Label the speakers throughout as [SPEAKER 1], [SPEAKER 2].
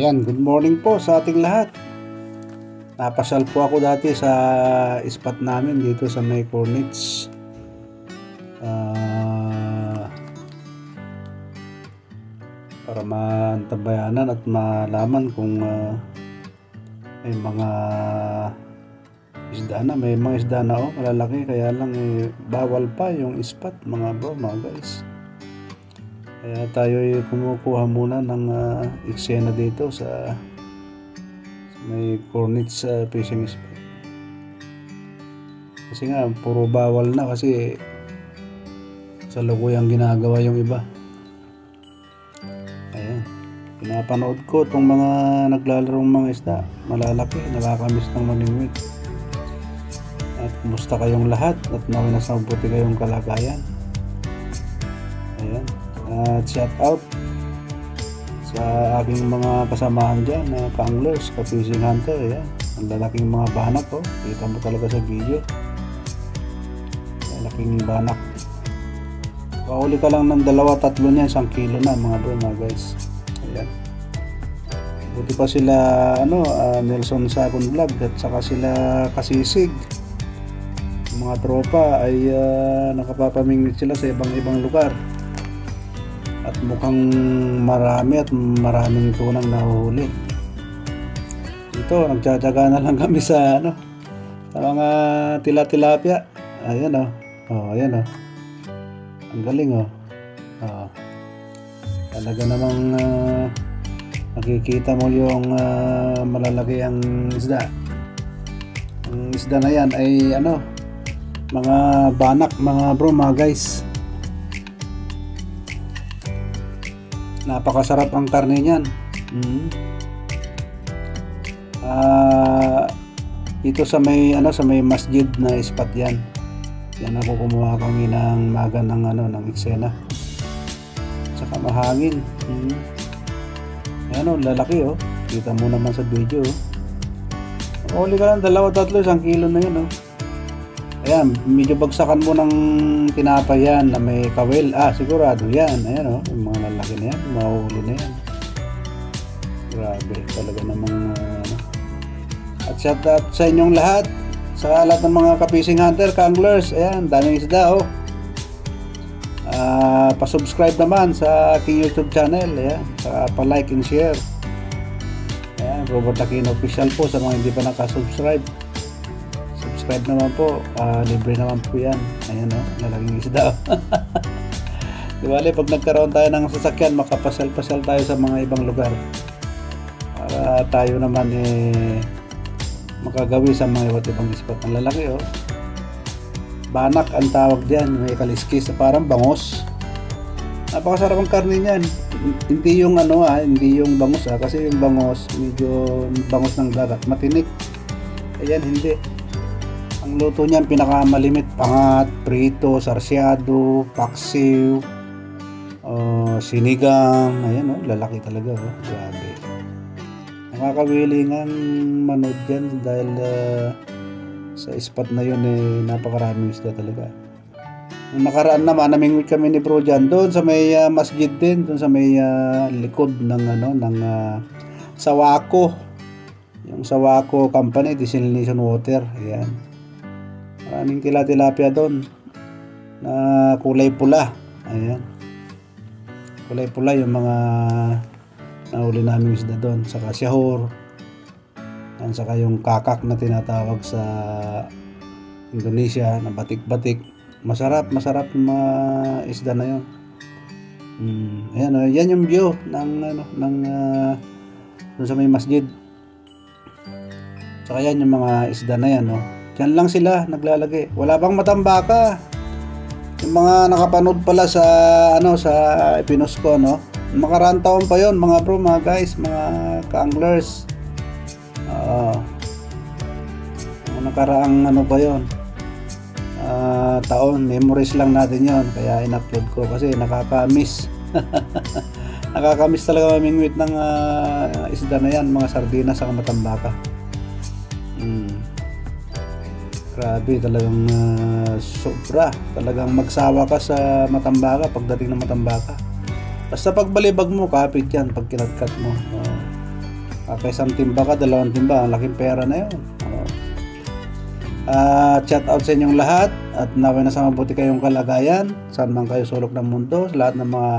[SPEAKER 1] Ayan, good morning po sa ating lahat. Napasal po ako dati sa spot namin dito sa may Cornets. Para mantabayanan at malaman kung may mga isda na. May mga isda na malalaki, kaya lang bawal pa yung spot mga bro, mga guys. Kaya tayo kumukuha muna ng eksena dito sa may Cornets fishing spot. Kasi nga puro bawal na kasi sa lukuyang ginagawa yung iba. Ayan, pinapanood ko itong mga naglalarong mga isda malalaki, nakakamiss ng maningwit. At kumusta kayong lahat at naway nasa mabuti kayong kalagayan. Ayan, at shout out sa aking mga kasamahan dyan na ka-anglers, ka-fishing hunter. Ayan, ang lalaking mga banak kita mo talaga sa video, lalaking banak. Kahuli ka lang ng 2-3 niya, 1 kilo na mga bro, mga guys. Ayan, buti pa sila Nelson Sakon Vlog at saka sila Kasisig, mga tropa ay nakapapamingwit sila sa ibang lugar. At mukhang marami at maraming tunang nahuhuli. Ito, nagtsatsaga na lang kami sa sa mga tilapia. Ayan ayan ang galing talaga namang nakikita mo yung malalaki ang isda. Ang isda na yan ay mga banak mga bro, mga guys. Napakasarap ang karne niyan. Ito sa may sa may masjid na spot yan. Yan ako kumuha kami ng maga ng eksena. Saka mahangin. Ayan lalaki Kita mo naman sa video. Huli ka lang 2-3, 1 kilo na yun Ayan, medyo bagsakan mo ng tinapay yan na may kawel. Sigurado yan. Ayan yung mga lalaki na yan, mahuli na yan. Grabe, talaga namang at shout out sa inyong lahat, sa lahat ng mga ka-fishing hunter, ka-anglers. Ayan, daming isda pa-subscribe naman sa aking YouTube channel. Ayan, pa-like and share. Ayan, Robert Aquino Official po sa mga hindi pa nakasubscribe. Subscribe naman po, libre naman po yan. Ayan lalaking isda Di bale, pag nagkaroon tayo ng sasakyan, makapasal-pasal tayo sa mga ibang lugar para tayo naman makagawi sa mga iba't ibang spot. Ang lalaki banak ang tawag dyan, may kaliskis na parang bangos. Napakasarap ang karne niyan. Hindi yung hindi yung bangus kasi yung bangus medyo bangus ng dagat, matinik. Ayan, hindi. Ang luto niyan pinakamalimit, pangat, prito, sarsyado, paksiw, sinigang. Ayan lalaki talaga grabe. Nakakawiling ang manood dyan dahil sa spot na yun napakaraming isda talaga. Nung nakaraan naman, namingwit kami ni bro dyan doon sa may masjid din, doon sa may likod ng Sawako, yung Sawako Company Desalination Water. Ayan, maraming tilapia doon na kulay pula. Ayan, kulay pula yung mga nahuli namin isda doon. Saka siyahor, saka yung kakak na tinatawag sa Indonesia na batik-batik. Masarap yung mga isda na yun. Ayan yan yung view ng doon sa may masjid. Saka yan yung mga isda na yan Diyan lang sila naglalagay. Wala bang matambaka. Yung mga nakapanood pala sa sa Pinos ko makaraan taon pa yon mga bro, mga guys, mga ka-anglers. Nakaraang pa yon taon, memories lang natin yon, kaya in-upload ko kasi nakaka-miss. Nakaka-miss talaga mamingwit ng isda na yan, mga sardinas sa matambaka. Grabe talagang sobra. Talagang magsawa ka sa matambaka pagdating ng matambaka. Basta pagbalibag mo, kapit yan pag kinatkat mo. Isang timba ka, 2 timba, ang laking pera na yun. Shout out sa inyong lahat at naway nasa mabuti kayong kalagayan saan man kayo sulok ng mundo, sa lahat ng mga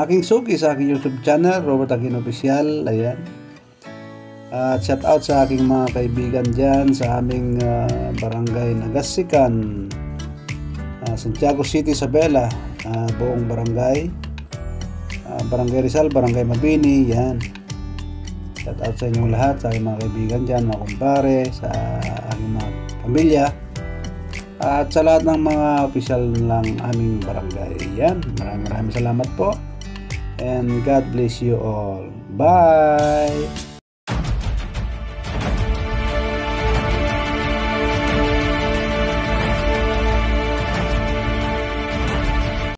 [SPEAKER 1] aking suki sa aking YouTube channel, Robert Aquino Official. Ayan. Shout out sa aking mga kaibigan dyan sa aming barangay Nagasikan, Santiago City, Isabela, buong barangay, Barangay Rizal, Barangay Mabini. Yan. Shout out sa inyong lahat, sa aking mga kaibigan dyan, mga kumpare, sa aking mga pamilya, at sa lahat ng mga opisyal ng aming barangay. Yan, maraming salamat po, and God bless you all. Bye!